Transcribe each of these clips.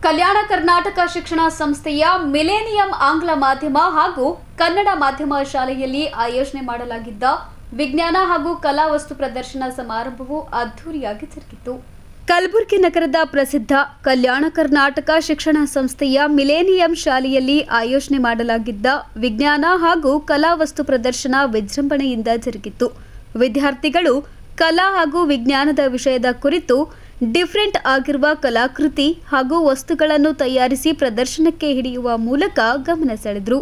ಕಲ್ಯಾಣ ಕರ್ನಾಟಕ ಶಿಕ್ಷಣ ಸಂಸ್ಥೆಯ ಮಿಲೇನಿಯಂ ಆಂಗ್ಲ ಮಾಧ್ಯಮ ಹಾಗೂ ಕನ್ನಡ ಮಾಧ್ಯಮ ಶಾಲೆಯಲ್ಲಿ ಆಯೋಜನೆ ಮಾಡಲಾಗಿದ್ದ ವಿಜ್ಞಾನ ಹಾಗೂ ಕಲಾ ವಸ್ತು ಪ್ರದರ್ಶನ ಸಮಾರಂಭವು ಅದ್ದೂರಿಯಾಗಿ ಜರುಗಿತು. ಕಲಬುರಗಿ ನಗರದ ಪ್ರಸಿದ್ಧ ಕಲ್ಯಾಣ ಕರ್ನಾಟಕ ಶಿಕ್ಷಣ ಸಂಸ್ಥೆಯ ಮಿಲೇನಿಯಂ ಶಾಲೆಯಲ್ಲಿ ಆಯೋಜನೆ ಮಾಡಲಾಗಿದ್ದ ವಿಜ್ಞಾನ ಹಾಗೂ ಕಲಾ ವಸ್ತು ಪ್ರದರ್ಶನ ವಿಜೃಂಭಣೆಯಿಂದ ಜರುಗಿತು. ವಿದ್ಯಾರ್ಥಿಗಳು ಕಲಾ ಹಾಗೂ ವಿಜ್ಞಾನದ ವಿಷಯದ ಕುರಿತು ಡಿಫರೆಂಟ್ ಆಗಿರುವ ಕಲಾಕೃತಿ ಹಾಗೂ ವಸ್ತುಗಳನ್ನು ತಯಾರಿಸಿ ಪ್ರದರ್ಶನಕ್ಕೆ ಹಿಡಿಯುವ ಮೂಲಕ ಗಮನ ಸೆಳೆದರು.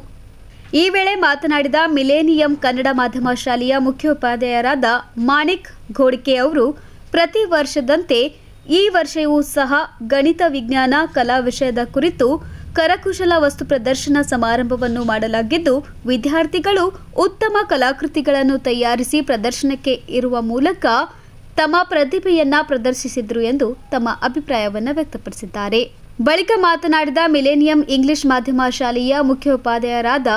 ಈ ವೇಳೆ ಮಾತನಾಡಿದ ಮಿಲೇನಿಯಂ ಕನ್ನಡ ಮಾಧ್ಯಮ ಶಾಲೆಯ ಮುಖ್ಯೋಪಾಧ್ಯಾಯರಾದ ಮಾಣಿಕ್ ಘೋಡಿಕೆ ಅವರು, ಪ್ರತಿ ವರ್ಷದಂತೆ ಈ ವರ್ಷವೂ ಸಹ ಗಣಿತ ವಿಜ್ಞಾನ ಕಲಾ ವಿಷಯದ ಕುರಿತು ಕರಕುಶಲ ವಸ್ತು ಪ್ರದರ್ಶನ ಸಮಾರಂಭವನ್ನು ಮಾಡಲಾಗಿದ್ದು, ವಿದ್ಯಾರ್ಥಿಗಳು ಉತ್ತಮ ಕಲಾಕೃತಿಗಳನ್ನು ತಯಾರಿಸಿ ಪ್ರದರ್ಶನಕ್ಕೆ ಇರುವ ಮೂಲಕ ತಮ್ಮ ಪ್ರತಿಭೆಯನ್ನ ಪ್ರದರ್ಶಿಸಿದರು ಎಂದು ತಮ್ಮ ಅಭಿಪ್ರಾಯವನ್ನು ವ್ಯಕ್ತಪಡಿಸಿದ್ದಾರೆ. ಬಳಿಕ ಮಾತನಾಡಿದ ಮಿಲೇನಿಯಂ ಇಂಗ್ಲಿಷ್ ಮಾಧ್ಯಮ ಶಾಲೆಯ ಮುಖ್ಯೋಪಾಧ್ಯಾಯರಾದ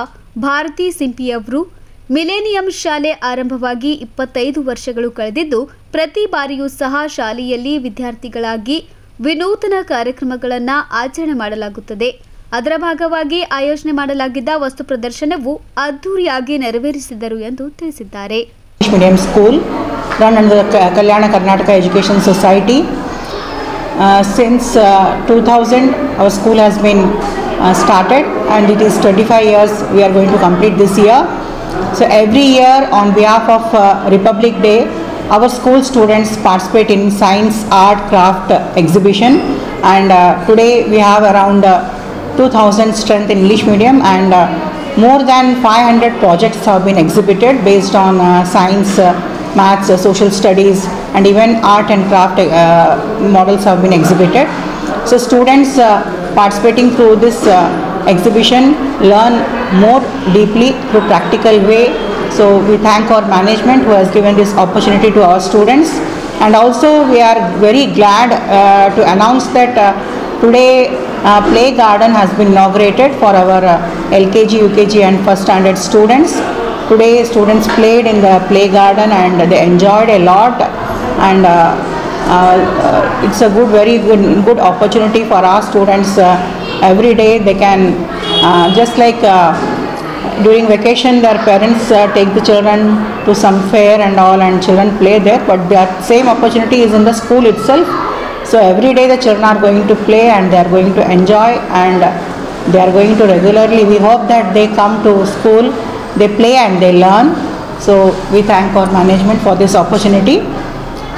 ಭಾರತಿ ಸಿಂಪಿಯವರು, ಮಿಲೇನಿಯಂ ಶಾಲೆ ಆರಂಭವಾಗಿ 25 ವರ್ಷಗಳು ಕಳೆದಿದ್ದು, ಪ್ರತಿ ಬಾರಿಯೂ ಸಹ ಶಾಲೆಯಲ್ಲಿ ವಿದ್ಯಾರ್ಥಿಗಳಾಗಿ ವಿನೂತನ ಕಾರ್ಯಕ್ರಮಗಳನ್ನು ಆಚರಣೆ ಮಾಡಲಾಗುತ್ತದೆ. ಅದರ ಭಾಗವಾಗಿ ಆಯೋಜನೆ ಮಾಡಲಾಗಿದ್ದ ವಸ್ತು ಪ್ರದರ್ಶನವು ಅದ್ದೂರಿಯಾಗಿ ನೆರವೇರಿಸಿದರು ಎಂದು ತಿಳಿಸಿದ್ದಾರೆ. Medium school run under the Kalyana Karnataka Education Society. Since 2000 our school has been started and it is 25 years we are going to complete this year. So every year on behalf of Republic Day our school students participate in science, art, craft exhibition, and today we have around 2000 strength in English medium and more than 500 projects have been exhibited based on science, maths, social studies, and even art and craft models have been exhibited. So students participating through this exhibition learn more deeply through practical way. So we thank our management who has given this opportunity to our students, and also we are very glad to announce that today play garden has been inaugurated for our LKG, UKG and first standard students. Today students played in the play garden and they enjoyed a lot, and it's a very good opportunity for our students. Every day they can just like during vacation their parents take the children to some fair and all, and children play there, but that same opportunity is in the school itself. So every day the children are going to play and they are going to enjoy, and they are going to regularly. We hope that they come to school, they play and they learn. So we thank our management for this opportunity.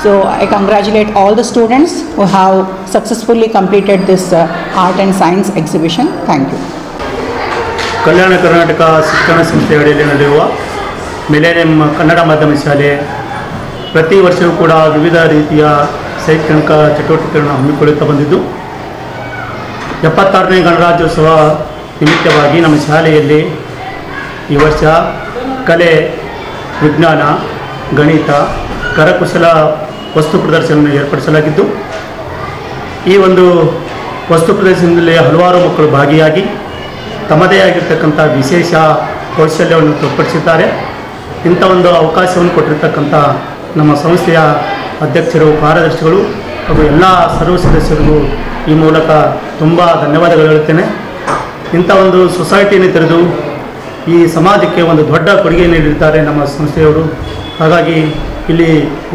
So I congratulate all the students who have successfully completed this art and science exhibition. Thank you. Kalyana Karnataka ಶಿಕ್ಷಣ ಸಂಸ್ಥೆ ಅಡಿಯಲ್ಲಿ ನಡೆಯುವ millennium Kannada ಮಾಧ್ಯಮ ಶಾಲೆ ಪ್ರತಿ ವರ್ಷವೂ ಕೂಡ ವಿವಿಧ ರೀತಿಯ ಶೈಕ್ಷಣಿಕ ಚಟುವಟಿಕೆಗಳನ್ನು ಹಮ್ಮಿಕೊಳ್ಳುತ್ತಾ ಬಂದಿದ್ದು, 76ನೇ ಗಣರಾಜ್ಯೋತ್ಸವ ನಿಮಿತ್ತವಾಗಿ ನಮ್ಮ ಶಾಲೆಯಲ್ಲಿ ಈ ವರ್ಷ ಕಲೆ, ವಿಜ್ಞಾನ, ಗಣಿತ, ಕರಕುಶಲ ವಸ್ತು ಪ್ರದರ್ಶನವನ್ನು ಏರ್ಪಡಿಸಲಾಗಿದ್ದು, ಈ ಒಂದು ವಸ್ತು ಪ್ರದರ್ಶನದಲ್ಲಿ ಹಲವಾರು ಮಕ್ಕಳು ಭಾಗಿಯಾಗಿ ತಮ್ಮದೇ ಆಗಿರ್ತಕ್ಕಂಥ ವಿಶೇಷ ಕೌಶಲ್ಯವನ್ನು ತೋರ್ಪಡಿಸಿದ್ದಾರೆ. ಇಂಥ ಒಂದು ಅವಕಾಶವನ್ನು ಕೊಟ್ಟಿರ್ತಕ್ಕಂಥ ನಮ್ಮ ಸಂಸ್ಥೆಯ ಅಧ್ಯಕ್ಷರು, ಕಾರ್ಯದರ್ಶಿಗಳು ಹಾಗೂ ಎಲ್ಲ ಸರ್ವ ಸದಸ್ಯರಿಗೂ ಈ ಮೂಲಕ ತುಂಬ ಧನ್ಯವಾದಗಳು ಹೇಳುತ್ತೇನೆ. ಇಂಥ ಒಂದು ಸೊಸೈಟಿಯನ್ನು ತೆರೆದು ಈ ಸಮಾಜಕ್ಕೆ ಒಂದು ದೊಡ್ಡ ಕೊಡುಗೆ ನೀಡಿದ್ದಾರೆ ನಮ್ಮ ಸಂಸ್ಥೆಯವರು. ಹಾಗಾಗಿ ಇಲ್ಲಿ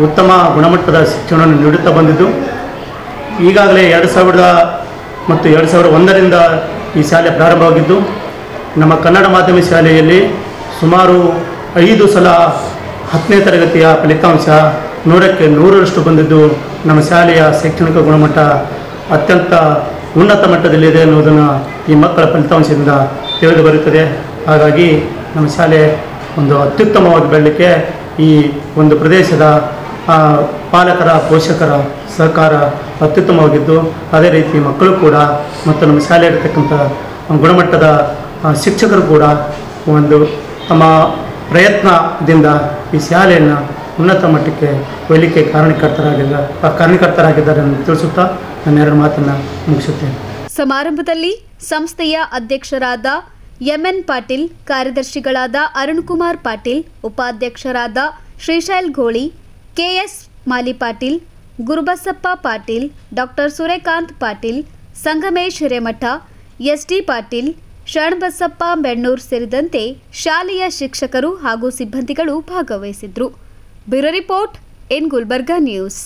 ಉತ್ತಮ ಗುಣಮಟ್ಟದ ಶಿಕ್ಷಣವನ್ನು ನೀಡುತ್ತಾ ಬಂದಿದ್ದು, ಈಗಾಗಲೇ 2000 ಮತ್ತು 2001ರಿಂದ ಈ ಶಾಲೆ ಪ್ರಾರಂಭವಾಗಿದ್ದು, ನಮ್ಮ ಕನ್ನಡ ಮಾಧ್ಯಮ ಶಾಲೆಯಲ್ಲಿ ಸುಮಾರು 5 ಸಲ 10ನೇ ತರಗತಿಯ ಫಲಿತಾಂಶ 100ಕ್ಕೆ 100ರಷ್ಟು ಬಂದಿದ್ದು, ನಮ್ಮ ಶಾಲೆಯ ಶೈಕ್ಷಣಿಕ ಗುಣಮಟ್ಟ ಅತ್ಯಂತ ಉನ್ನತ ಮಟ್ಟದಲ್ಲಿದೆ ಅನ್ನೋದನ್ನು ಈ ಮಕ್ಕಳ ಫಲಿತಾಂಶದಿಂದ ತಿಳಿದು ಬರುತ್ತದೆ. ಹಾಗಾಗಿ ನಮ್ಮ ಶಾಲೆ ಒಂದು ಅತ್ಯುತ್ತಮವಾಗಿ ಬೆಳಲಿಕ್ಕೆ ಈ ಒಂದು ಪ್ರದೇಶದ ಪಾಲಕರ, ಪೋಷಕರ ಸಹಕಾರ ಅತ್ಯುತ್ತಮವಾಗಿದ್ದು, ಅದೇ ರೀತಿ ಮಕ್ಕಳು ಕೂಡ ಮತ್ತು ನಮ್ಮ ಶಾಲೆ ಇರತಕ್ಕಂಥ ಗುಣಮಟ್ಟದ ಶಿಕ್ಷಕರು ಕೂಡ ಒಂದು ತಮ್ಮ ಪ್ರಯತ್ನದಿಂದ ಈ ಶಾಲೆಯನ್ನು ಉನ್ನತ ಮಟ್ಟಕ್ಕೆ ಒಯ್ಯಲಿಕ್ಕೆ ಕಾರಣಕರ್ತರಾಗಿದ್ದಾರೆ ಎಂದು ತಿಳಿಸುತ್ತಾ ನನ್ನ 2 ಮಾತನ್ನು ಮುಗಿಸುತ್ತೇನೆ. ಸಮಾರಂಭದಲ್ಲಿ ಸಂಸ್ಥೆಯ ಅಧ್ಯಕ್ಷರಾದ ಎಂಎನ್ ಪಾಟೀಲ್, ಕಾರ್ಯದರ್ಶಿಗಳಾದ ಅರುಣ್ ಕುಮಾರ್ ಪಾಟೀಲ್, ಉಪಾಧ್ಯಕ್ಷರಾದ Shrishail Gholi, KS Mali Patil, Gurubasappa Patil, doctor Suryakant Patil, Sangamesh Hiremath, SD Patil, Sharanabasappa Bennur ಸೇರಿದಂತೆ ಶಾಲೆಯ ಶಿಕ್ಷಕರು ಹಾಗೂ ಸಿಬ್ಬಂದಿಗಳು ಭಾಗವಹಿಸಿದ್ರು. Bureau report in Gulbarga news.